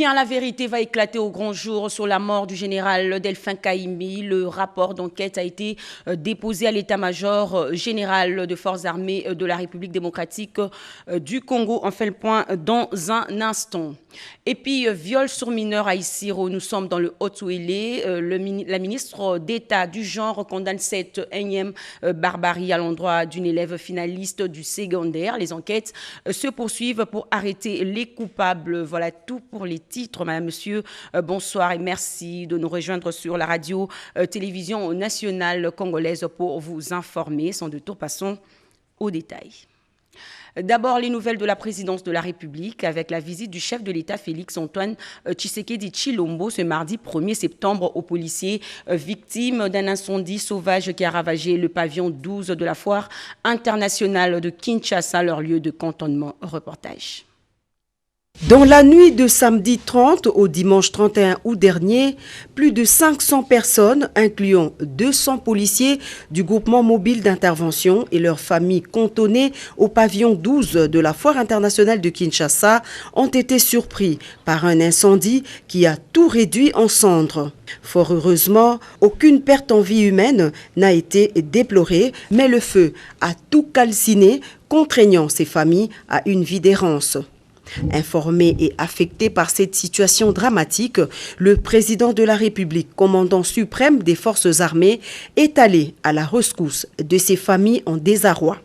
bien, la vérité va éclater au grand jour sur la mort du général Delphin Kaimbi. Le rapport d'enquête a été déposé à l'état-major général de forces armées de la République démocratique du Congo. On fait le point dans un instant. Et puis, viol sur mineur à Issiro, nous sommes dans le Haut-Ouélé. La ministre d'État du genre condamne cette énième barbarie à l'endroit d'une élève finaliste du secondaire. Les enquêtes se poursuivent pour arrêter les coupables. Voilà tout pour les titres. Madame, monsieur, bonsoir et merci de nous rejoindre sur la radio-télévision nationale congolaise pour vous informer. Sans détour, passons aux détails. D'abord, les nouvelles de la présidence de la République avec la visite du chef de l'État Félix Antoine Tshisekedi Tshilombo ce mardi 1er septembre aux policiers victimes d'un incendie sauvage qui a ravagé le pavillon 12 de la foire internationale de Kinshasa, leur lieu de cantonnement. Reportage. Dans la nuit de samedi 30 au dimanche 31 août dernier, plus de 500 personnes, incluant 200 policiers du groupement mobile d'intervention et leurs familles cantonnées au pavillon 12 de la foire internationale de Kinshasa, ont été surpris par un incendie qui a tout réduit en cendres. Fort heureusement, aucune perte en vie humaine n'a été déplorée, mais le feu a tout calciné, contraignant ces familles à une vie d'errance. Informé et affecté par cette situation dramatique, le président de la République, commandant suprême des forces armées, est allé à la rescousse de ces familles en désarroi.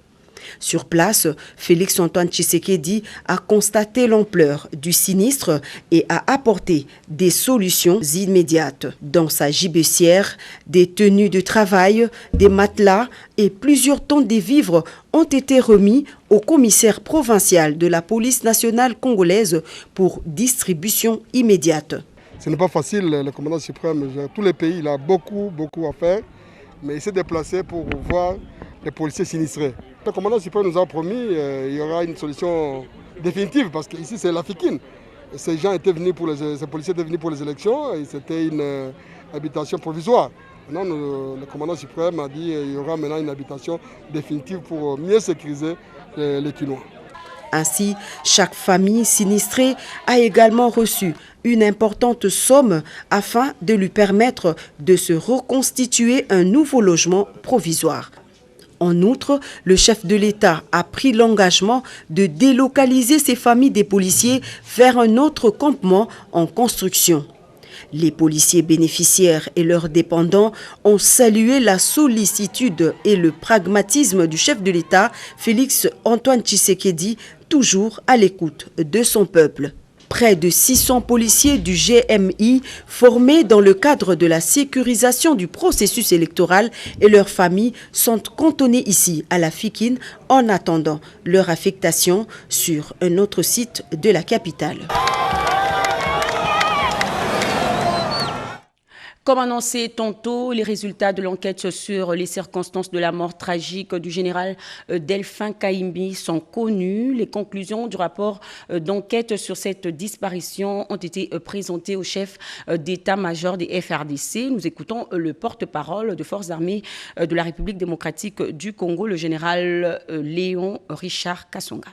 Sur place, Félix Antoine Tshisekedi a constaté l'ampleur du sinistre et a apporté des solutions immédiates. Dans sa gibecière, des tenues de travail, des matelas et plusieurs tonnes de vivres ont été remis au commissaire provincial de la police nationale congolaise pour distribution immédiate. Ce n'est pas facile, le commandant suprême, tous les pays, il a beaucoup à faire, mais il s'est déplacé pour voir les policiers sinistrés. Le commandant suprême nous a promis qu'il y aura une solution définitive parce qu'ici c'est la Fikine. Ces policiers étaient venus pour les élections et c'était une habitation provisoire. Maintenant, le commandant suprême a dit qu'il y aura maintenant une habitation définitive pour mieux sécuriser les Kinois. Ainsi, chaque famille sinistrée a également reçu une importante somme afin de lui permettre de se reconstituer un nouveau logement provisoire. En outre, le chef de l'État a pris l'engagement de délocaliser ces familles des policiers vers un autre campement en construction. Les policiers bénéficiaires et leurs dépendants ont salué la sollicitude et le pragmatisme du chef de l'État, Félix Antoine Tshisekedi, toujours à l'écoute de son peuple. Près de 600 policiers du GMI formés dans le cadre de la sécurisation du processus électoral et leurs familles sont cantonnés ici à la Fikine en attendant leur affectation sur un autre site de la capitale. Comme annoncé tantôt, les résultats de l'enquête sur les circonstances de la mort tragique du général Delphin Kaimbi sont connus. Les conclusions du rapport d'enquête sur cette disparition ont été présentées au chef d'état-major des FRDC. Nous écoutons le porte-parole des forces armées de la République démocratique du Congo, le général Léon Richard Kassonga.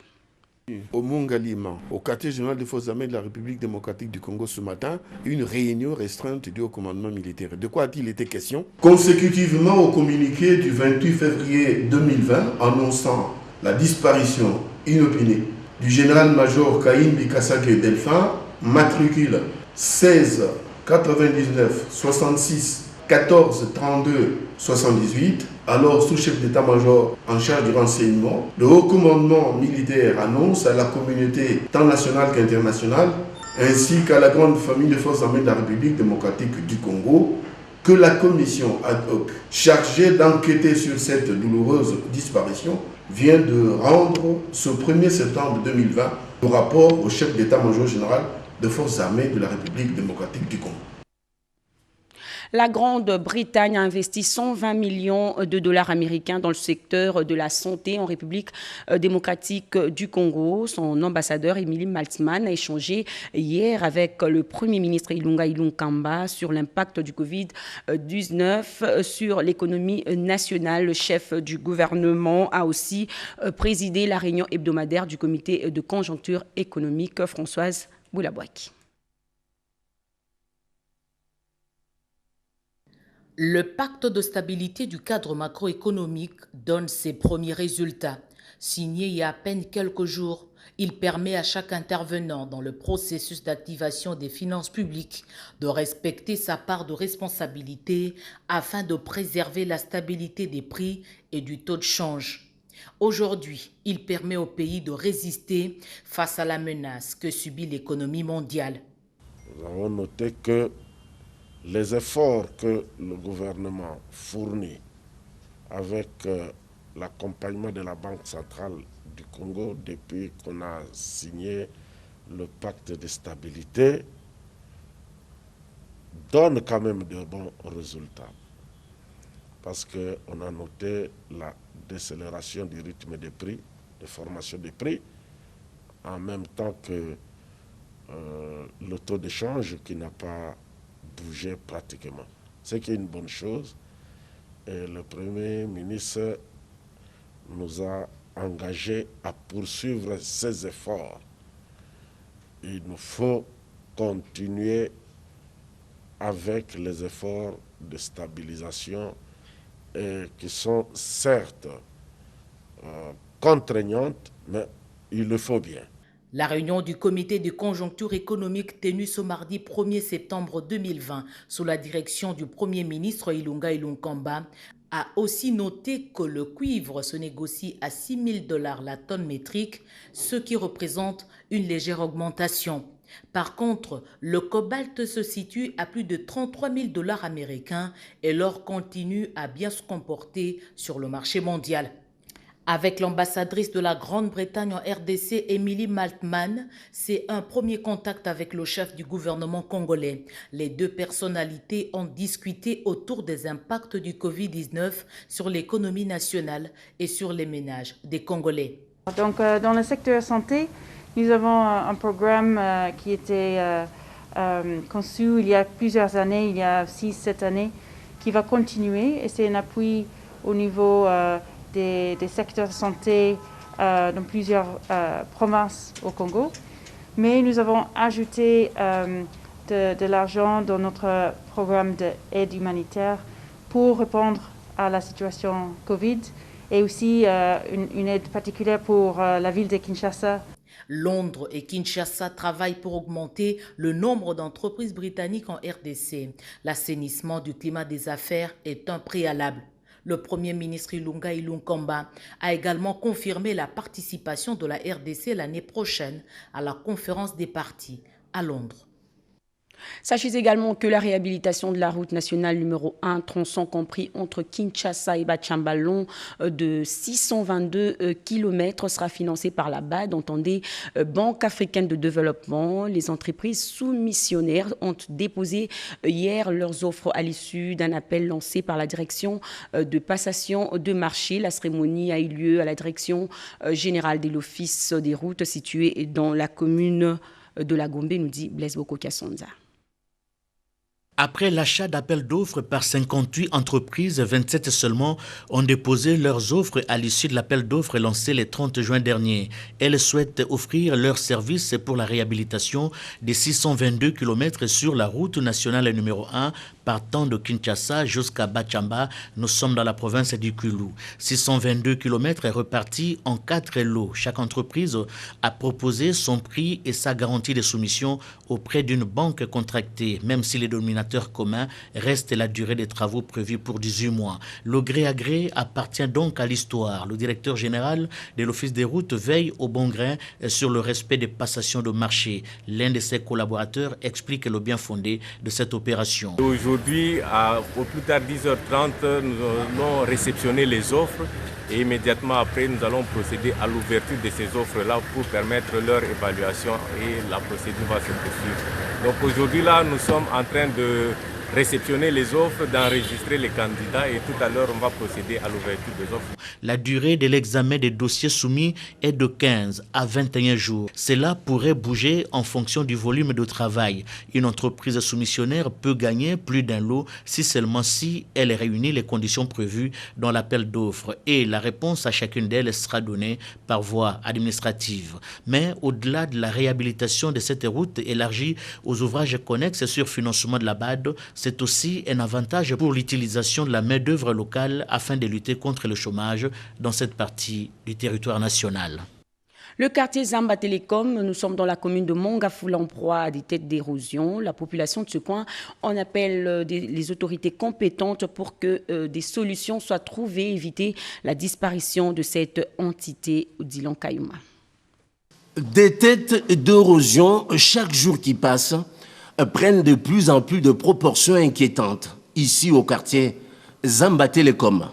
Au Mont-Galima, au quartier général des forces armées de la République démocratique du Congo ce matin, une réunion restreinte du haut commandement militaire. De quoi a-t-il été question? Consécutivement au communiqué du 28 février 2020 annonçant la disparition inopinée du général-major Kaimbi Kasake Delphin, matricule 16 99 66 14 32 78, alors sous-chef d'état-major en charge du renseignement, le haut commandement militaire annonce à la communauté tant nationale qu'internationale, ainsi qu'à la grande famille des forces armées de la République démocratique du Congo, que la commission ad hoc chargée d'enquêter sur cette douloureuse disparition vient de rendre ce 1er septembre 2020 le rapport au chef d'état-major général des forces armées de la République démocratique du Congo. La Grande-Bretagne a investi 120 millions de dollars américains dans le secteur de la santé en République démocratique du Congo. Son ambassadeur, Émilie Maltzman, a échangé hier avec le Premier ministre Ilunga Ilunkamba sur l'impact du Covid-19 sur l'économie nationale. Le chef du gouvernement a aussi présidé la réunion hebdomadaire du comité de conjoncture économique. Françoise Boulabouaki. Le pacte de stabilité du cadre macroéconomique donne ses premiers résultats. Signé il y a à peine quelques jours, il permet à chaque intervenant dans le processus d'activation des finances publiques de respecter sa part de responsabilité afin de préserver la stabilité des prix et du taux de change. Aujourd'hui, il permet au pays de résister face à la menace que subit l'économie mondiale. Nous avons noté que les efforts que le gouvernement fournit avec l'accompagnement de la Banque centrale du Congo depuis qu'on a signé le pacte de stabilité donnent quand même de bons résultats. Parce qu'on a noté la décélération du rythme des prix, de formation des prix, en même temps que le taux de change qui n'a pas bougé pratiquement. C'est qui est une bonne chose. Et le Premier ministre nous a engagés à poursuivre ces efforts. Il nous faut continuer avec les efforts de stabilisation qui sont certes contraignantes, mais il le faut bien. La réunion du comité de conjoncture économique tenue ce mardi 1er septembre 2020 sous la direction du Premier ministre Ilunga Ilunkamba a aussi noté que le cuivre se négocie à $6 000 la tonne métrique, ce qui représente une légère augmentation. Par contre, le cobalt se situe à plus de $33 000 américains et l'or continue à bien se comporter sur le marché mondial. Avec l'ambassadrice de la Grande-Bretagne en RDC, Emily Maltman, c'est un premier contact avec le chef du gouvernement congolais. Les deux personnalités ont discuté autour des impacts du Covid-19 sur l'économie nationale et sur les ménages des Congolais. Donc, dans le secteur santé, nous avons un programme qui était conçu il y a plusieurs années, il y a 6-7 années, qui va continuer. Et c'est un appui au niveau des secteurs de santé dans plusieurs provinces au Congo. Mais nous avons ajouté de l'argent dans notre programme d'aide humanitaire pour répondre à la situation Covid et aussi une aide particulière pour la ville de Kinshasa. Londres et Kinshasa travaillent pour augmenter le nombre d'entreprises britanniques en RDC. L'assainissement du climat des affaires est un préalable. Le Premier ministre Ilunga Ilunkamba a également confirmé la participation de la RDC l'année prochaine à la conférence des partis à Londres. Sachez également que la réhabilitation de la route nationale numéro 1, tronçon compris entre Kinshasa et Bachamba long de 622 km sera financée par la BAD, entendez Banque africaine de développement. Les entreprises soumissionnaires ont déposé hier leurs offres à l'issue d'un appel lancé par la direction de passation de marché. La cérémonie a eu lieu à la direction générale de l'Office des routes située dans la commune de la Gombe, nous dit Blaise Boko Kassonza. Après l'achat d'appels d'offres par 58 entreprises, 27 seulement ont déposé leurs offres à l'issue de l'appel d'offres lancé le 30 juin dernier. Elles souhaitent offrir leurs services pour la réhabilitation des 622 km sur la route nationale numéro 1 partant de Kinshasa jusqu'à Bachamba. Nous sommes dans la province du Kulu. 622 km est reparti en 4 lots. Chaque entreprise a proposé son prix et sa garantie de soumission auprès d'une banque contractée, même si les dénominateurs communs restent la durée des travaux prévus pour 18 mois. Le gré à gré appartient donc à l'histoire. Le directeur général de l'Office des routes veille au bon grain sur le respect des passations de marché. L'un de ses collaborateurs explique le bien fondé de cette opération. Aujourd'hui, au plus tard 10h30, nous allons réceptionner les offres et immédiatement après, nous allons procéder à l'ouverture de ces offres-là pour permettre leur évaluation et la procédure va se poursuivre. Donc aujourd'hui, là, nous sommes en train de réceptionner les offres, d'enregistrer les candidats et tout à l'heure, on va procéder à l'ouverture des offres. La durée de l'examen des dossiers soumis est de 15 à 21 jours. Cela pourrait bouger en fonction du volume de travail. Une entreprise soumissionnaire peut gagner plus d'un lot si seulement si elle réunit les conditions prévues dans l'appel d'offres et la réponse à chacune d'elles sera donnée par voie administrative. Mais au-delà de la réhabilitation de cette route élargie aux ouvrages connexes sur financement de la BAD, C'est aussi un avantage pour l'utilisation de la main-d'œuvre locale afin de lutter contre le chômage dans cette partie du territoire national. Le quartier Zamba Télécom, nous sommes dans la commune de Mongafula en proie à des têtes d'érosion. La population de ce coin en appelle les autorités compétentes pour que des solutions soient trouvées, éviter la disparition de cette entité, Dylan Kayuma. Des têtes d'érosion, chaque jour qui passe, prennent de plus en plus de proportions inquiétantes. Ici au quartier Zamba Télécom,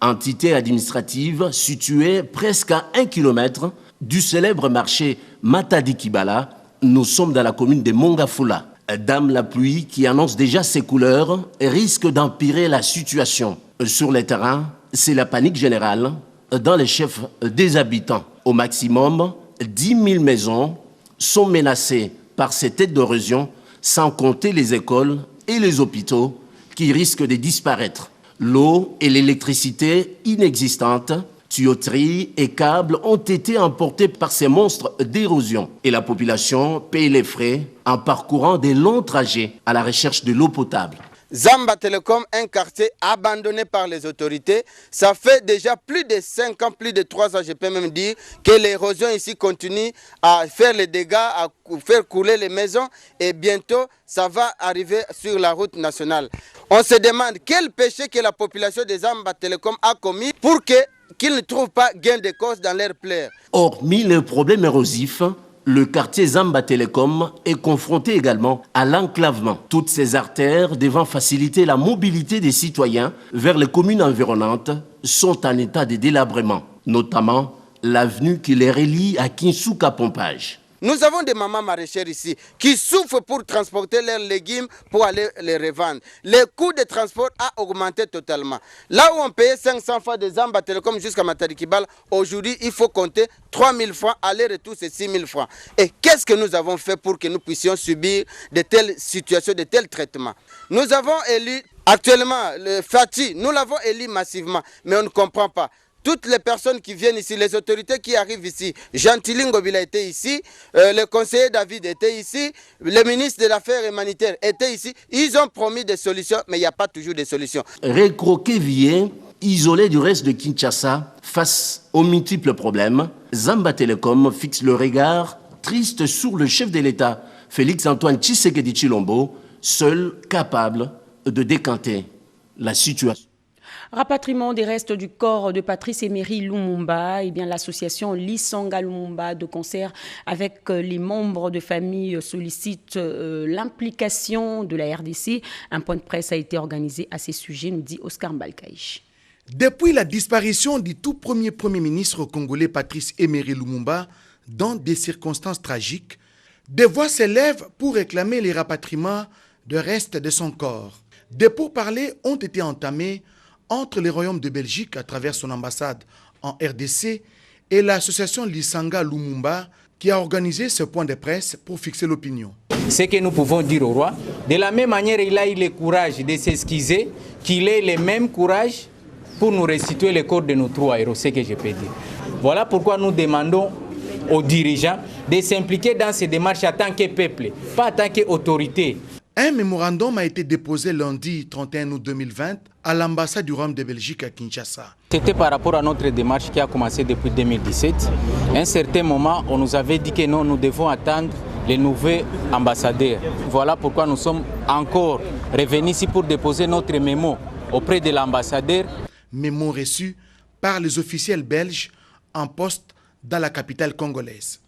entité administrative située presque à 1 kilomètre du célèbre marché Matadi Kibala, nous sommes dans la commune de Mongafula. Dame la pluie qui annonce déjà ses couleurs risque d'empirer la situation. Sur les terrains, c'est la panique générale dans les chefs des habitants. Au maximum, 10 000 maisons sont menacées par ces têtes d'érosion, sans compter les écoles et les hôpitaux qui risquent de disparaître. L'eau et l'électricité inexistantes, tuyauteries et câbles ont été emportés par ces monstres d'érosion. Et la population paye les frais en parcourant des longs trajets à la recherche de l'eau potable. Zamba Télécom, un quartier abandonné par les autorités. Ça fait déjà plus de 5 ans, plus de 3 ans, je peux même dire, que l'érosion ici continue à faire les dégâts, à faire couler les maisons. Et bientôt, ça va arriver sur la route nationale. On se demande quel péché que la population de Zamba Télécom a commis pour qu'ils ne trouvent pas gain de cause dans leur plaie. Hormis le problème érosif, le quartier Zamba Télécom est confronté également à l'enclavement. Toutes ces artères devant faciliter la mobilité des citoyens vers les communes environnantes sont en état de délabrement, notamment l'avenue qui les relie à Kinsuka-Pompage. Nous avons des mamans maraîchères ici qui souffrent pour transporter leurs légumes pour aller les revendre. Le coût de transport a augmenté totalement. Là où on payait 500 francs de Zamba Télécom jusqu'à Matadi Kibala, aujourd'hui il faut compter 3 000 francs, aller-retour c'est 6 000 francs. Et qu'est-ce que nous avons fait pour que nous puissions subir de telles situations, de tels traitements? Nous avons élu actuellement le Fati, nous l'avons élu massivement, mais on ne comprend pas. Toutes les personnes qui viennent ici, les autorités qui arrivent ici, Gentilin Ngobila était ici, le conseiller David était ici, le ministre de l'Affaires humanitaires était ici. Ils ont promis des solutions, mais il n'y a pas toujours de solutions. Recroquevillé, isolé du reste de Kinshasa, face aux multiples problèmes, Zamba Télécom fixe le regard triste sur le chef de l'État, Félix-Antoine Tshisekedi Tshilombo, seul capable de décanter la situation. Rapatriement des restes du corps de Patrice Emery Lumumba, l'association Lisanga Lumumba, de concert avec les membres de famille, sollicite l'implication de la RDC. Un point de presse a été organisé à ces sujets, nous dit Oscar Mbalkaïch. Depuis la disparition du tout premier ministre congolais Patrice Emery Lumumba, dans des circonstances tragiques, des voix s'élèvent pour réclamer les rapatriements de restes de son corps. Des pourparlers ont été entamés entre le Royaume de Belgique à travers son ambassade en RDC et l'association Lisanga Lumumba qui a organisé ce point de presse pour fixer l'opinion. Ce que nous pouvons dire au roi, de la même manière il a eu le courage de s'excuser, qu'il ait le même courage pour nous restituer le corps de nos 3 héros, ce que je peux dire. Voilà pourquoi nous demandons aux dirigeants de s'impliquer dans ces démarches en tant que peuple, pas en tant qu'autorité. Un mémorandum a été déposé lundi 31 août 2020 à l'ambassade du Royaume de Belgique à Kinshasa. C'était par rapport à notre démarche qui a commencé depuis 2017. À un certain moment, on nous avait dit que non, nous devons attendre les nouveaux ambassadeurs. Voilà pourquoi nous sommes encore revenus ici pour déposer notre mémo auprès de l'ambassadeur. Mémo reçu par les officiels belges en poste dans la capitale congolaise.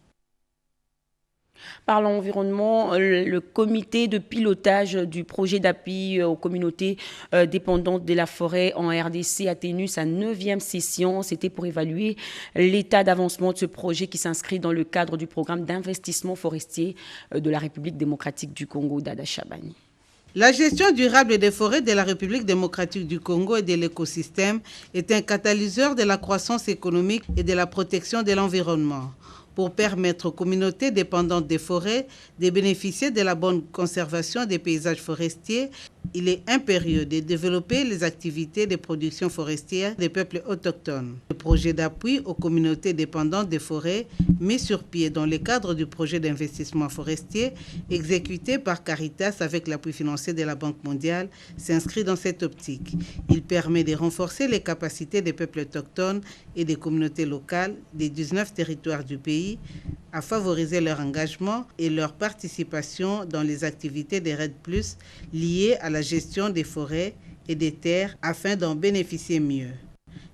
Par l'environnement, le comité de pilotage du projet d'appui aux communautés dépendantes de la forêt en RDC a tenu sa 9e session. C'était pour évaluer l'état d'avancement de ce projet qui s'inscrit dans le cadre du programme d'investissement forestier de la République démocratique du Congo, Dada Chabani. La gestion durable des forêts de la République démocratique du Congo et de l'écosystème est un catalyseur de la croissance économique et de la protection de l'environnement. Pour permettre aux communautés dépendantes des forêts de bénéficier de la bonne conservation des paysages forestiers, il est impérieux de développer les activités de production forestière des peuples autochtones. Le projet d'appui aux communautés dépendantes des forêts mis sur pied dans le cadre du projet d'investissement forestier exécuté par Caritas avec l'appui financier de la Banque mondiale s'inscrit dans cette optique. Il permet de renforcer les capacités des peuples autochtones et des communautés locales des 19 territoires du pays à favoriser leur engagement et leur participation dans les activités des RED+, liées à la gestion des forêts et des terres afin d'en bénéficier mieux.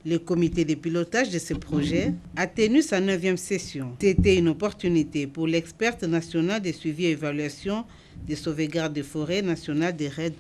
Le comité de pilotage de ce projet a tenu sa 9e session. C'était une opportunité pour l'experte nationale de suivi et évaluation des sauvegardes des forêts nationales des RED+,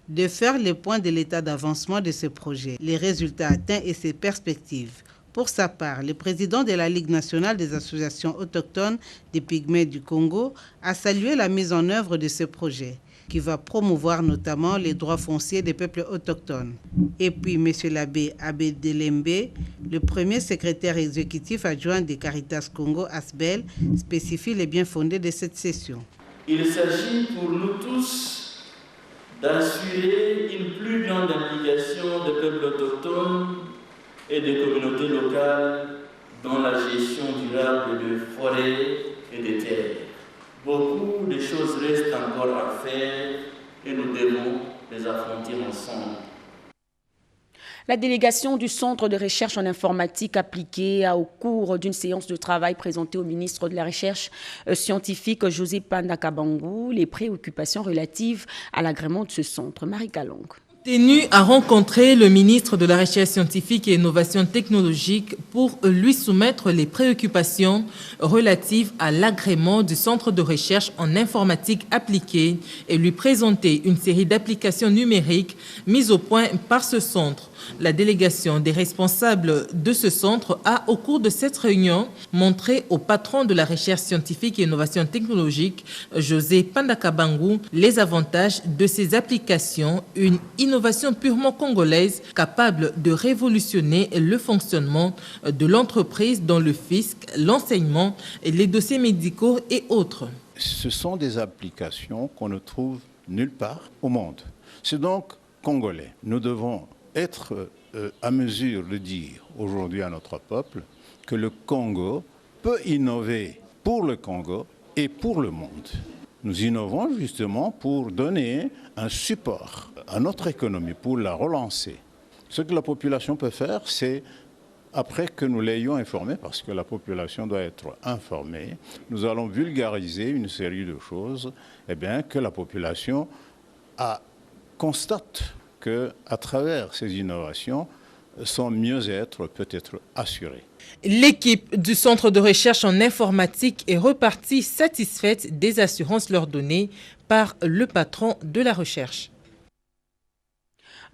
de faire le point de l'état d'avancement de ce projet, les résultats atteints et ses perspectives. Pour sa part, le président de la Ligue nationale des associations autochtones des Pygmées du Congo a salué la mise en œuvre de ce projet, qui va promouvoir notamment les droits fonciers des peuples autochtones. Et puis, M. l'abbé Abbé Delembe, le premier secrétaire exécutif adjoint de Caritas Congo, ASBEL, spécifie les biens fondés de cette session. Il s'agit pour nous tous d'assurer une plus grande implication des peuples autochtones et des communautés locales dans la gestion durable de forêts et de terres. Beaucoup de choses restent encore à faire et nous devons les affronter ensemble. La délégation du Centre de recherche en informatique appliquée a, au cours d'une séance de travail présentée au ministre de la Recherche scientifique José Pandakabangu, les préoccupations relatives à l'agrément de ce centre. Marie Kalong. Tenu à rencontrer le ministre de la Recherche scientifique et Innovation technologique pour lui soumettre les préoccupations relatives à l'agrément du Centre de recherche en informatique appliquée et lui présenter une série d'applications numériques mises au point par ce centre. La délégation des responsables de ce centre a, au cours de cette réunion, montré au patron de la recherche scientifique et innovation technologique, José Pandakabangu, les avantages de ces applications, une innovation purement congolaise capable de révolutionner le fonctionnement de l'entreprise dans le fisc, l'enseignement, les dossiers médicaux et autres. Ce sont des applications qu'on ne trouve nulle part au monde. C'est donc congolais. Nous devons être à mesure de dire aujourd'hui à notre peuple que le Congo peut innover pour le Congo et pour le monde. Nous innovons justement pour donner un support à notre économie, pour la relancer. Ce que la population peut faire, c'est, après que nous l'ayons informée, parce que la population doit être informée, nous allons vulgariser une série de choses, que la population constate qu'à travers ces innovations, son mieux-être peut être assuré. L'équipe du Centre de recherche en informatique est repartie satisfaite des assurances leur données par le patron de la recherche.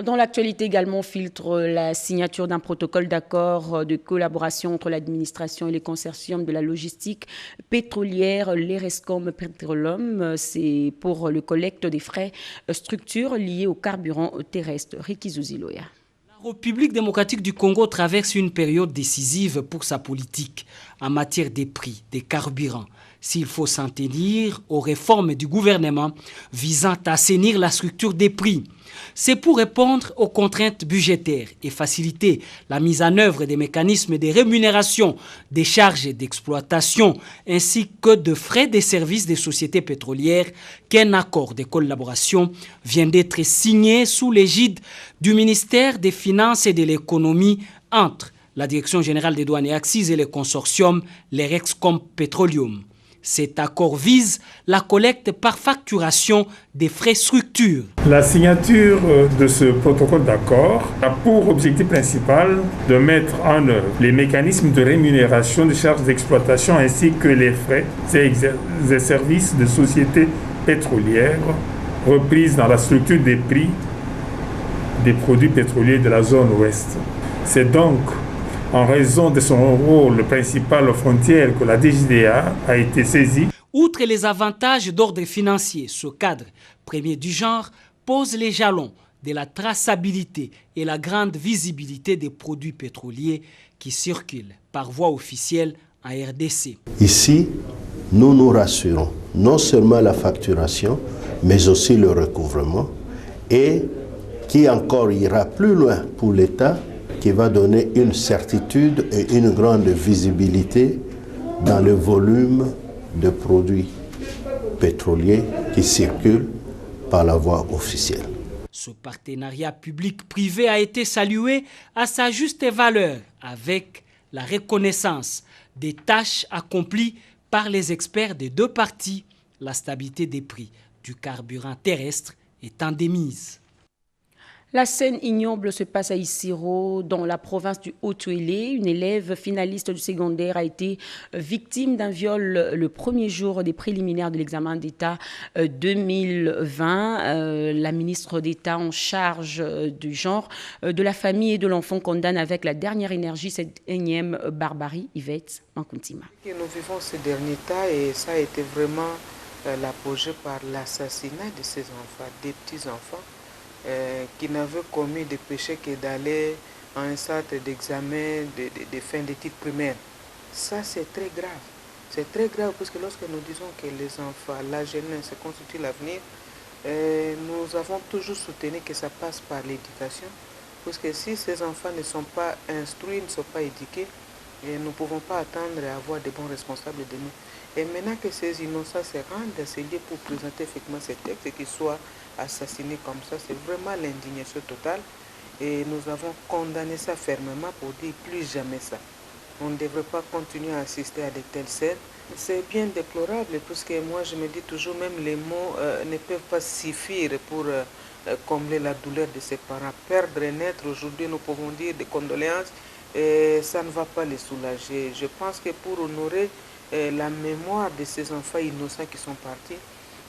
Dans l'actualité également, filtre la signature d'un protocole d'accord de collaboration entre l'administration et les consortiums de la logistique pétrolière, l'Erescom Petroleum. C'est pour le collecte des frais structures liées au carburant terrestre. Riki Zuziloya. La République démocratique du Congo traverse une période décisive pour sa politique en matière des prix, des carburants. S'il faut s'en tenir aux réformes du gouvernement visant à assainir la structure des prix, c'est pour répondre aux contraintes budgétaires et faciliter la mise en œuvre des mécanismes de rémunération des charges d'exploitation ainsi que de frais des services des sociétés pétrolières qu'un accord de collaboration vient d'être signé sous l'égide du ministère des Finances et de l'Économie entre la Direction générale des douanes et axes et le consortium l'Erescom Petroleum. Cet accord vise la collecte par facturation des frais structures. La signature de ce protocole d'accord a pour objectif principal de mettre en œuvre les mécanismes de rémunération des charges d'exploitation ainsi que les frais et services de sociétés pétrolières reprises dans la structure des prix des produits pétroliers de la zone ouest. C'est donc en raison de son rôle principal aux frontières que la DGDA a été saisie. Outre les avantages d'ordre financier, ce cadre, premier du genre, pose les jalons de la traçabilité et la grande visibilité des produits pétroliers qui circulent par voie officielle en RDC. Ici, nous rassurons non seulement la facturation, mais aussi le recouvrement et qui encore ira plus loin pour l'État, qui va donner une certitude et une grande visibilité dans le volume de produits pétroliers qui circulent par la voie officielle. Ce partenariat public-privé a été salué à sa juste valeur avec la reconnaissance des tâches accomplies par les experts des deux parties. La stabilité des prix du carburant terrestre étant démise. La scène ignoble se passe à Issiro, dans la province du Haut-Touélé. Une élève finaliste du secondaire a été victime d'un viol le premier jour des préliminaires de l'examen d'État 2020. La ministre d'État en charge du genre, de la famille et de l'enfant condamne avec la dernière énergie cette énième barbarie. Yvette Mankuntima. Nous vivons ces derniers temps et ça a été vraiment l'apogée par l'assassinat de ces enfants, des petits-enfants. Qui n'avaient commis de péché que d'aller à un centre d'examen de fin d'études primaires. Ça, c'est très grave. C'est très grave parce que lorsque nous disons que les enfants, la jeunesse constitue l'avenir, nous avons toujours soutenu que ça passe par l'éducation. Parce que si ces enfants ne sont pas instruits, ne sont pas éduqués, nous ne pouvons pas attendre à avoir de bons responsables de nous. Et maintenant que ces innocents se rendent à ces lieux pour présenter effectivement ces textes et qu'ils soient assassinés comme ça, c'est vraiment l'indignation totale. Et nous avons condamné ça fermement pour dire plus jamais ça. On ne devrait pas continuer à assister à de telles scènes. C'est bien déplorable parce que moi je me dis toujours même les mots ne peuvent pas suffire pour combler la douleur de ses parents. Perdre un être, aujourd'hui nous pouvons dire des condoléances et ça ne va pas les soulager. Je pense que pour honorer la mémoire de ces enfants innocents qui sont partis,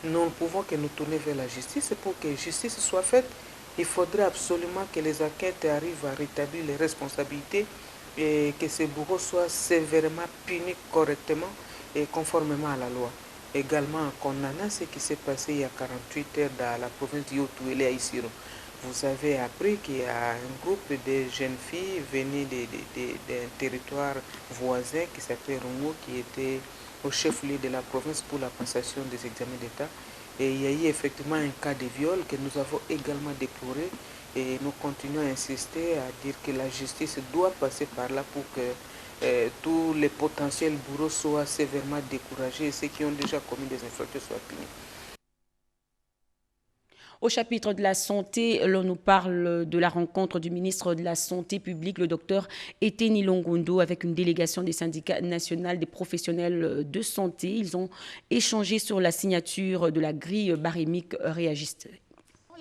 nous ne pouvons que nous tourner vers la justice. Et pour que justice soit faite, il faudrait absolument que les enquêtes arrivent à rétablir les responsabilités et que ces bourreaux soient sévèrement punis correctement et conformément à la loi. Également en condamnant ce qui s'est passé il y a 48 heures dans la province du Haut-Touélé à Issiro. Vous avez appris qu'il y a un groupe de jeunes filles venues d'un territoire voisin qui s'appelle Rungo, qui était au chef-lieu de la province pour la passation des examens d'État. Et il y a eu effectivement un cas de viol que nous avons également déploré. Et nous continuons à insister, à dire que la justice doit passer par là pour que tous les potentiels bourreaux soient sévèrement découragés et ceux qui ont déjà commis des infractions soient punis. Au chapitre de la santé, l'on nous parle de la rencontre du ministre de la Santé publique, le docteur Eteni Longondo, avec une délégation des syndicats nationaux des professionnels de santé. Ils ont échangé sur la signature de la grille barémique réajustée.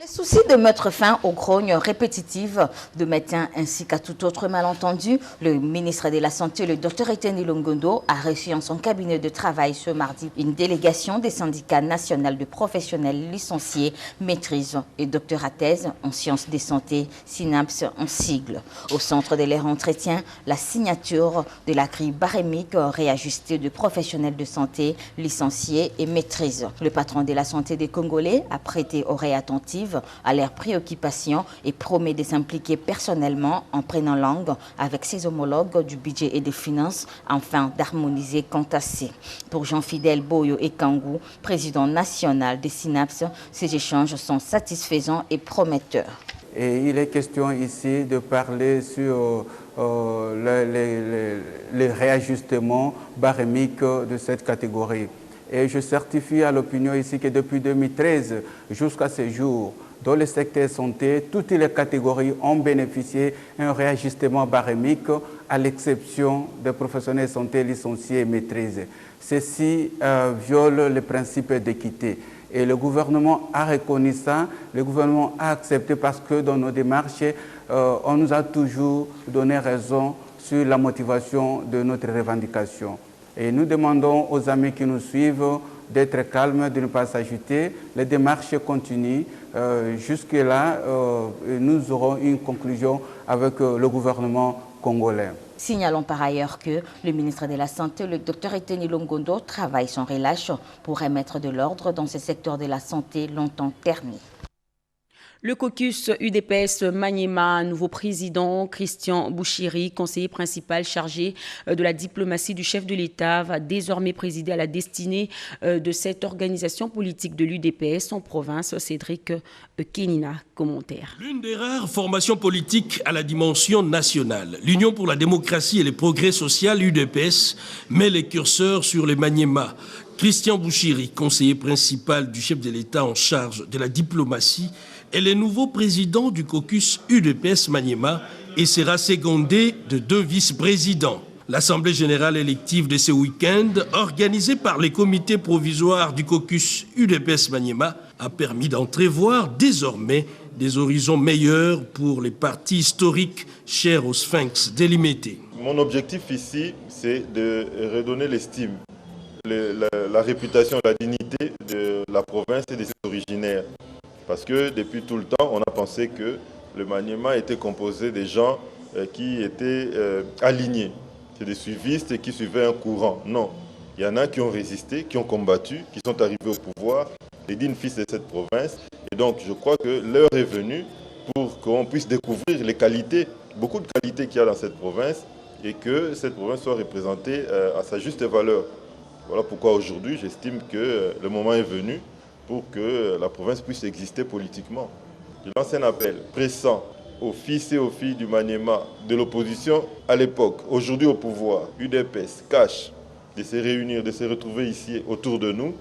Le souci de mettre fin aux grognes répétitives de médecins ainsi qu'à tout autre malentendu, le ministre de la Santé, le Dr Eteni Longondo, a reçu en son cabinet de travail ce mardi une délégation des syndicats nationaux de professionnels licenciés, maîtrise et doctorat thèse en sciences de santé, SYNAPS en sigle. Au centre de leur entretien, la signature de la grille barémique réajustée de professionnels de santé, licenciés et maîtrise. Le patron de la santé des Congolais a prêté oreille attentive à leurs préoccupations et promet de s'impliquer personnellement en prenant langue avec ses homologues du budget et des finances afin d'harmoniser quant à ces. Pour Jean-Fidèle Boyo Ekangou, président national des SYNAPS, ces échanges sont satisfaisants et prometteurs. Et il est question ici de parler sur le réajustement barémique de cette catégorie. Et je certifie à l'opinion ici que depuis 2013 jusqu'à ce jour, dans le secteur santé, toutes les catégories ont bénéficié d'un réajustement barémique à l'exception des professionnels de santé licenciés et maîtrisés. Ceci viole le principe d'équité. Et le gouvernement a reconnu ça, le gouvernement a accepté parce que dans nos démarches, on nous a toujours donné raison sur la motivation de notre revendication. Et nous demandons aux amis qui nous suivent d'être calmes, de ne pas s'agiter. Les démarches continuent. Jusque-là, nous aurons une conclusion avec le gouvernement congolais. Signalons par ailleurs que le ministre de la Santé, le Dr Eteni Longondo, travaille sans relâche pour remettre de l'ordre dans ce secteur de la santé longtemps terni. Le caucus UDPS Maniema, nouveau président, Christian Bouchiri, conseiller principal chargé de la diplomatie du chef de l'État, va désormais présider à la destinée de cette organisation politique de l'UDPS en province. Cédric Kenina, commentaire. L'une des rares formations politiques à la dimension nationale, l'Union pour la démocratie et le progrès social UDPS, met les curseurs sur les Maniema. Christian Bouchiri, conseiller principal du chef de l'État en charge de la diplomatie, est le nouveau président du caucus UDPS Maniema et sera secondé de 2 vice-présidents. L'Assemblée générale élective de ce week-end, organisée par les comités provisoires du caucus UDPS Maniema, a permis d'entrevoir désormais des horizons meilleurs pour les partis historiques chers au Sphinx délimité. Mon objectif ici, c'est de redonner l'estime, la réputation, la dignité de la province et de ses originaires. Parce que depuis tout le temps, on a pensé que le Maniema était composé de gens qui étaient alignés. C'est des suivistes et qui suivaient un courant. Non, il y en a qui ont résisté, qui ont combattu, qui sont arrivés au pouvoir, les dignes fils de cette province. Et donc je crois que l'heure est venue pour qu'on puisse découvrir les qualités, beaucoup de qualités qu'il y a dans cette province et que cette province soit représentée à sa juste valeur. Voilà pourquoi aujourd'hui j'estime que le moment est venu pour que la province puisse exister politiquement. Je lance un appel pressant aux fils et aux filles du Maniema, de l'opposition à l'époque, aujourd'hui au pouvoir, UDPS, CACH, de se réunir, de se retrouver ici autour de nous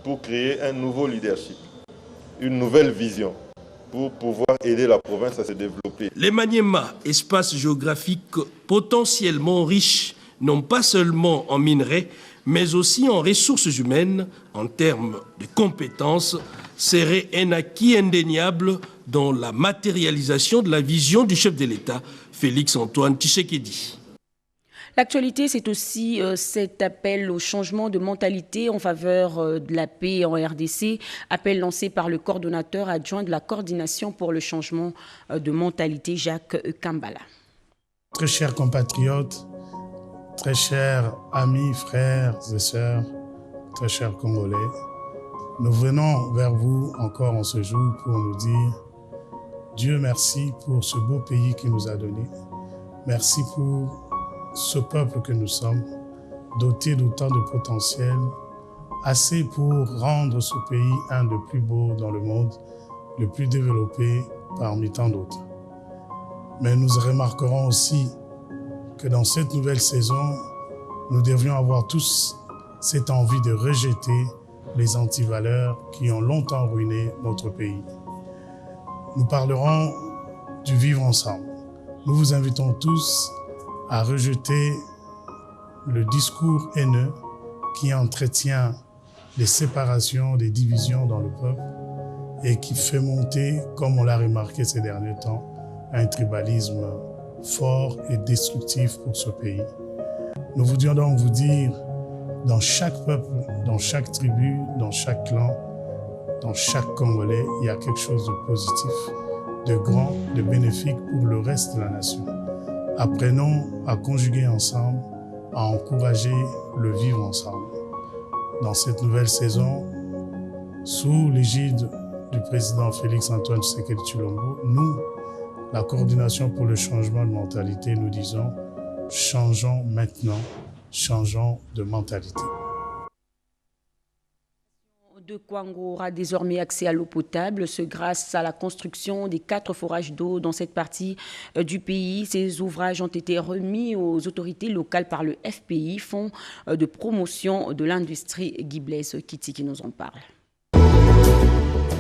pour créer un nouveau leadership, une nouvelle vision pour pouvoir aider la province à se développer. Les Maniema, espace géographique potentiellement riche, non pas seulement en minerais, mais aussi en ressources humaines, en termes de compétences, serait un acquis indéniable dans la matérialisation de la vision du chef de l'État, Félix-Antoine Tshisekedi. L'actualité, c'est aussi cet appel au changement de mentalité en faveur de la paix en RDC, appel lancé par le coordonnateur adjoint de la coordination pour le changement de mentalité, Jacques Kambala. Très chers compatriotes, très chers amis, frères et sœurs, très chers Congolais, nous venons vers vous encore en ce jour pour nous dire Dieu merci pour ce beau pays qu'il nous a donné. Merci pour ce peuple que nous sommes, doté d'autant de potentiel, assez pour rendre ce pays un des plus beaux dans le monde, le plus développé parmi tant d'autres. Mais nous remarquerons aussi que dans cette nouvelle saison, nous devrions avoir tous cette envie de rejeter les antivaleurs qui ont longtemps ruiné notre pays. Nous parlerons du vivre ensemble. Nous vous invitons tous à rejeter le discours haineux qui entretient des séparations, des divisions dans le peuple et qui fait monter, comme on l'a remarqué ces derniers temps, un tribalisme fort et destructif pour ce pays. Nous voulions donc vous dire, dans chaque peuple, dans chaque tribu, dans chaque clan, dans chaque Congolais, il y a quelque chose de positif, de grand, de bénéfique pour le reste de la nation. Apprenons à conjuguer ensemble, à encourager le vivre ensemble. Dans cette nouvelle saison, sous l'égide du président Félix-Antoine Tshisekedi Tshilombo, nous, la coordination pour le changement de mentalité, nous disons « changeons maintenant, changeons de mentalité ». De Kwango aura désormais accès à l'eau potable, ce grâce à la construction des 4 forages d'eau dans cette partie du pays. Ces ouvrages ont été remis aux autorités locales par le FPI, Fonds de promotion de l'industrie. Guy Blaise Kiti qui nous en parle.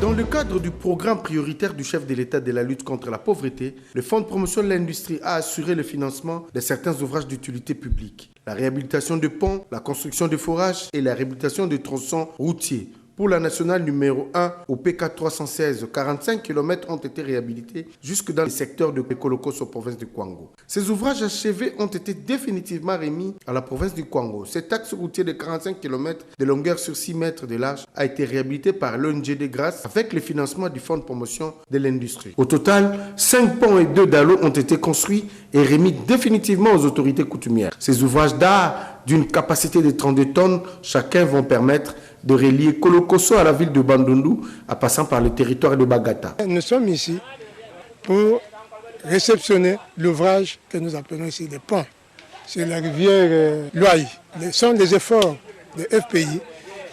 Dans le cadre du programme prioritaire du chef de l'État de la lutte contre la pauvreté, le Fonds de promotion de l'industrie a assuré le financement de certains ouvrages d'utilité publique. La réhabilitation de ponts, la construction de forages et la réhabilitation de tronçons routiers. Pour la nationale numéro 1, au PK 316, 45 km ont été réhabilités jusque dans le secteur de Pekolokos aux provinces du Kwango. Ces ouvrages achevés ont été définitivement remis à la province du Kwango. Cet axe routier de 45 km de longueur sur 6 mètres de large a été réhabilité par l'ONG grâce avec le financement du Fonds de promotion de l'industrie. Au total, 5 ponts et 2 dallos ont été construits et remis définitivement aux autorités coutumières. Ces ouvrages d'art d'une capacité de 32 tonnes chacun vont permettre de relier Kolokoso à la ville de Bandundu, en passant par le territoire de Bagata. Nous sommes ici pour réceptionner l'ouvrage que nous appelons ici les ponts sur la rivière Loaï. Ce sont les efforts de FPI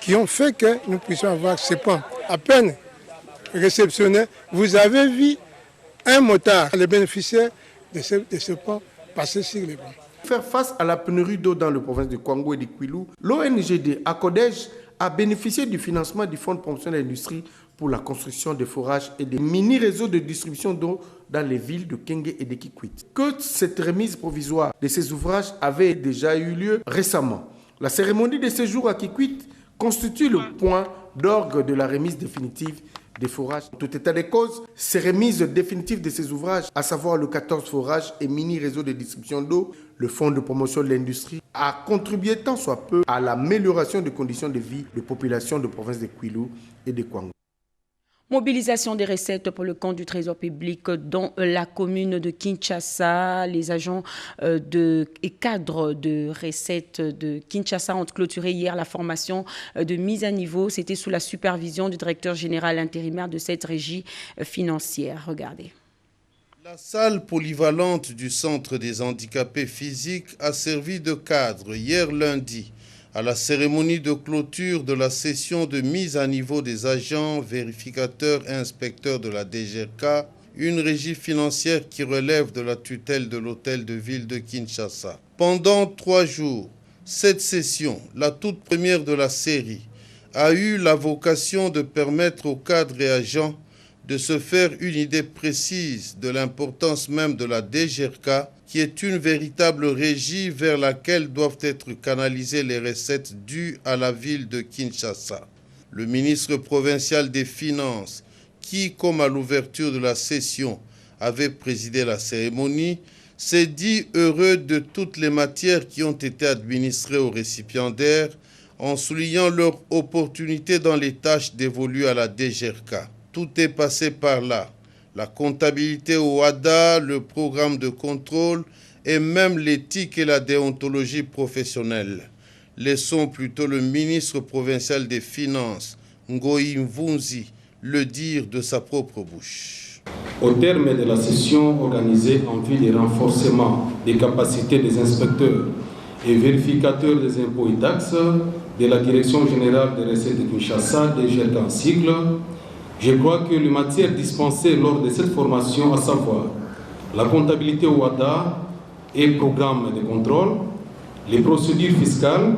qui ont fait que nous puissions avoir ces ponts. À peine réceptionnés, vous avez vu un motard, les bénéficiaires de ce pont, passer sur les ponts. Faire face à la pénurie d'eau dans le province de Kwango et de Kwilu, l'ONGD ACODEJ a bénéficié du financement du Fonds de promotion de l'industrie pour la construction des forages et des mini-réseaux de distribution d'eau dans les villes de Kenge et de Kikwit. Que cette remise provisoire de ces ouvrages avait déjà eu lieu récemment. La cérémonie de séjour à Kikwit constitue le point d'orgue de la remise définitive des forages. En tout état de cause, ces remises définitives de ces ouvrages, à savoir le 14 forages et mini-réseaux de distribution d'eau, le Fonds de promotion de l'industrie, a contribué tant soit peu à l'amélioration des conditions de vie de population de province de Kwilu et de Kwango. Mobilisation des recettes pour le compte du Trésor public dans la commune de Kinshasa. Les agents et cadres de recettes de Kinshasa ont clôturé hier la formation de mise à niveau. C'était sous la supervision du directeur général intérimaire de cette régie financière. Regardez. La salle polyvalente du Centre des handicapés physiques a servi de cadre hier lundi à la cérémonie de clôture de la session de mise à niveau des agents, vérificateurs et inspecteurs de la DGRK, une régie financière qui relève de la tutelle de l'hôtel de ville de Kinshasa. Pendant 3 jours, cette session, la toute première de la série, a eu la vocation de permettre aux cadres et agents de se faire une idée précise de l'importance même de la DGRK, qui est une véritable régie vers laquelle doivent être canalisées les recettes dues à la ville de Kinshasa. Le ministre provincial des Finances, qui, comme à l'ouverture de la session, avait présidé la cérémonie, s'est dit heureux de toutes les matières qui ont été administrées aux récipiendaires, en soulignant leur opportunité dans les tâches dévolues à la DGRK. Tout est passé par là. La comptabilité au HADA, le programme de contrôle et même l'éthique et la déontologie professionnelle. Laissons plutôt le ministre provincial des Finances, Ngoï Mvunzi, le dire de sa propre bouche. Au terme de la session organisée en vue du renforcement des capacités des inspecteurs et vérificateurs des impôts et taxes de la Direction générale des recettes de Kinshasa, DGRK en sigle, je crois que les matières dispensées lors de cette formation, à savoir la comptabilité au WADA et programme de contrôle, les procédures fiscales,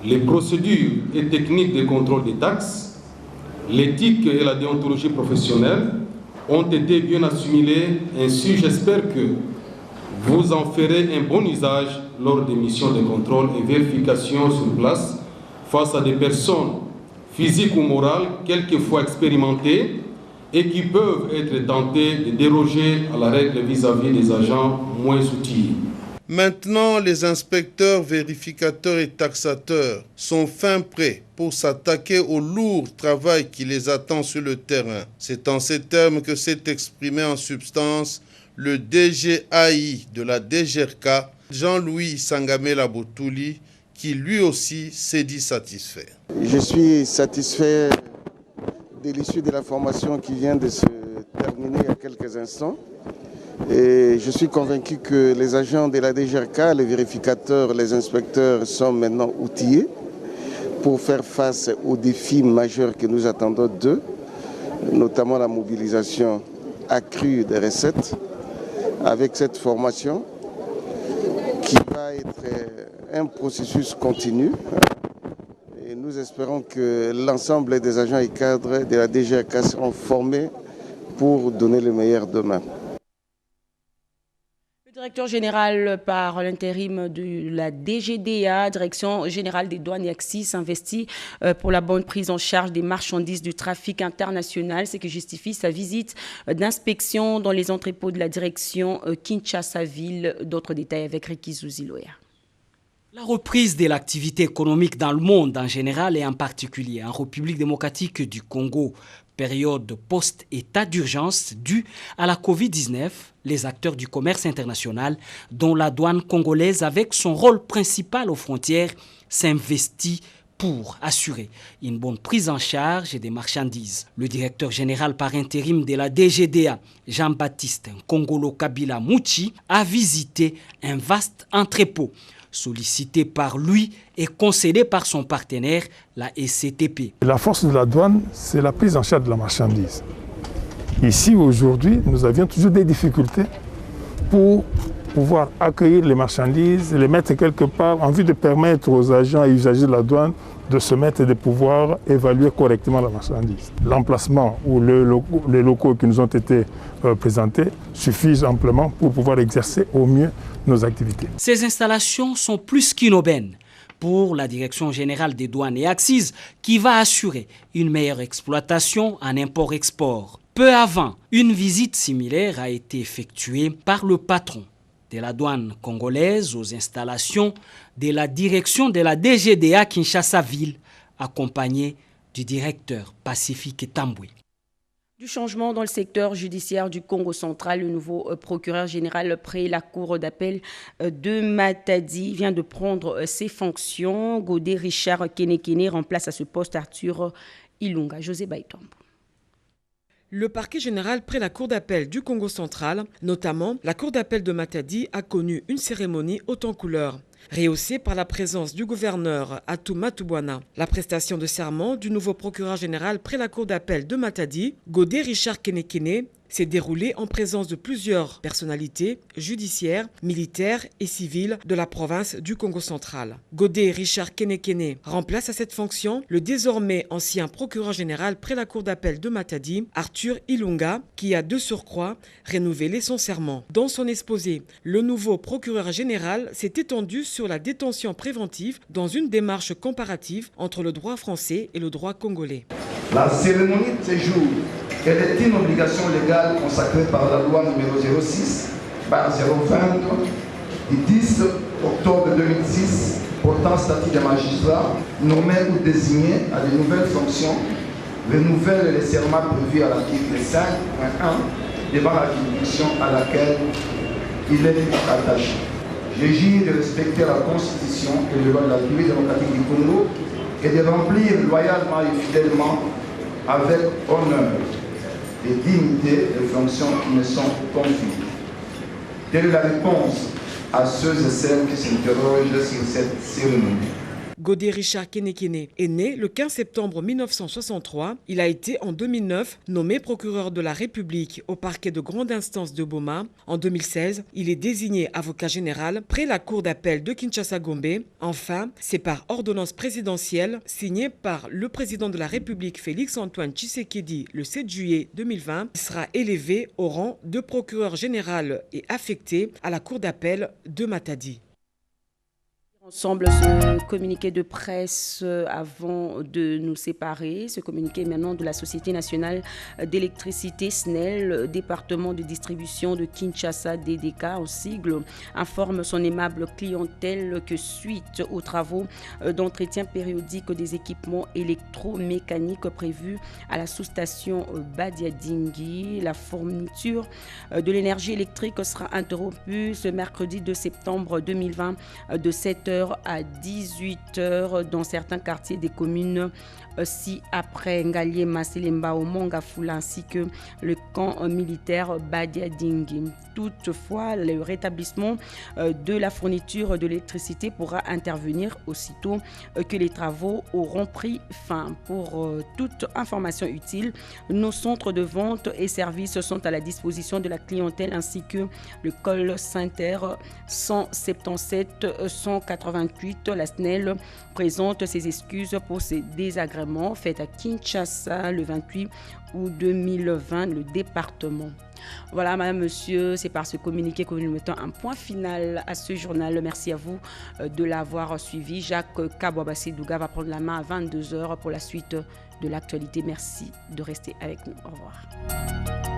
les procédures et techniques de contrôle des taxes, l'éthique et la déontologie professionnelle ont été bien assimilées. Ainsi, j'espère que vous en ferez un bon usage lors des missions de contrôle et vérification sur place face à des personnes physiques ou morales, quelquefois expérimentées, et qui peuvent être tentées de déroger à la règle vis-à-vis des agents moins outillés. Maintenant, les inspecteurs, vérificateurs et taxateurs sont fin prêts pour s'attaquer au lourd travail qui les attend sur le terrain. C'est en ces termes que s'est exprimé en substance le DGAI de la DGRK, Jean-Louis Sangamela Botouli, qui lui aussi s'est dit satisfait. Je suis satisfait de l'issue de la formation qui vient de se terminer il y a quelques instants. Et je suis convaincu que les agents de la DGRK, les vérificateurs, les inspecteurs sont maintenant outillés pour faire face aux défis majeurs que nous attendons d'eux, notamment la mobilisation accrue des recettes avec cette formation qui va être un processus continu. Et nous espérons que l'ensemble des agents et cadres de la DGRK seront formés pour donner le meilleur demain. Le directeur général par l'intérim de la DGDA, Direction générale des douanes et axes, investit pour la bonne prise en charge des marchandises du trafic international, ce qui justifie sa visite d'inspection dans les entrepôts de la direction Kinshasa-Ville. D'autres détails avec Ricky Zouziloya. La reprise de l'activité économique dans le monde en général et en particulier en République démocratique du Congo, période post-état d'urgence due à la Covid-19, les acteurs du commerce international, dont la douane congolaise avec son rôle principal aux frontières, s'investit pour assurer une bonne prise en charge des marchandises. Le directeur général par intérim de la DGDA, Jean-Baptiste Nkongolo Kabila Mouchi, a visité un vaste entrepôt sollicité par lui et concédé par son partenaire, la SCTP. La force de la douane, c'est la prise en charge de la marchandise. Ici, aujourd'hui, nous avions toujours des difficultés pour pouvoir accueillir les marchandises, les mettre quelque part en vue de permettre aux agents et usagers de la douane de se mettre et de pouvoir évaluer correctement la marchandise. L'emplacement ou les locaux qui nous ont été présentés suffisent amplement pour pouvoir exercer au mieux nos activités. Ces installations sont plus qu'une aubaine pour la Direction générale des douanes et accises qui va assurer une meilleure exploitation en import-export. Peu avant, une visite similaire a été effectuée par le patron de la douane congolaise aux installations de la direction de la DGDA Kinshasa-Ville, accompagné du directeur Pacifique Tamboué. Du changement dans le secteur judiciaire du Congo central, le nouveau procureur général près la cour d'appel de Matadi vient de prendre ses fonctions. Godé Richard Kenekene remplace à ce poste Arthur Ilunga. José Baïtombo. Le parquet général près la cour d'appel du Congo central, notamment la cour d'appel de Matadi, a connu une cérémonie haute en couleurs, rehaussée par la présence du gouverneur Atou Matubwana. La prestation de serment du nouveau procureur général près la cour d'appel de Matadi, Godé Richard Kenekene, s'est déroulée en présence de plusieurs personnalités judiciaires, militaires et civiles de la province du Congo central. Godé Richard Kenekene remplace à cette fonction le désormais ancien procureur général près la cour d'appel de Matadi, Arthur Ilunga, qui a de surcroît renouvelé son serment. Dans son exposé, le nouveau procureur général s'est étendu sur la détention préventive dans une démarche comparative entre le droit français et le droit congolais. La cérémonie de séjour est une obligation légale consacrée par la loi numéro 06 par 020 du 10 octobre 2006 portant statut des magistrats nommés ou désignés à de nouvelles fonctions, renouvelle les serments prévus à l'article 5.1 devant la juridiction à laquelle il est attaché. Je jure de respecter la Constitution et les lois de la République démocratique du Congo et de remplir loyalement et fidèlement avec honneur et dignité les fonctions qui me sont confiées. Telle est la réponse à ceux et celles qui s'interrogent sur cette cérémonie. Godé Richard Kenekene est né le 15 septembre 1963. Il a été en 2009 nommé procureur de la République au parquet de grande instance de Boma. En 2016, il est désigné avocat général près la cour d'appel de Kinshasa-Gombe. Enfin, c'est par ordonnance présidentielle signée par le président de la République Félix-Antoine Tshisekedi le 7 juillet 2020. Il sera élevé au rang de procureur général et affecté à la cour d'appel de Matadi. Ensemble, ce communiqué de presse avant de nous séparer, ce communiqué maintenant de la Société nationale d'électricité SNEL, département de distribution de Kinshasa DDK en sigle, informe son aimable clientèle que suite aux travaux d'entretien périodique des équipements électromécaniques prévus à la sous-station Badiadingi, la fourniture de l'énergie électrique sera interrompue ce mercredi 2 septembre 2020 de 7h à 18h dans certains quartiers des communes ci-après Ngalié, Maselemba, Mongafula ainsi que le camp militaire Badiadingi. Toutefois, le rétablissement de la fourniture de l'électricité pourra intervenir aussitôt que les travaux auront pris fin. Pour toute information utile, nos centres de vente et services sont à la disposition de la clientèle ainsi que le call center 177 188. La SNEL présente ses excuses pour ces désagréments faits à Kinshasa le 28 août 2020, le département. Voilà, madame, monsieur, c'est par ce communiqué que nous mettons un point final à ce journal. Merci à vous de l'avoir suivi. Jacques Kabouabassi-Douga va prendre la main à 22h pour la suite de l'actualité. Merci de rester avec nous. Au revoir.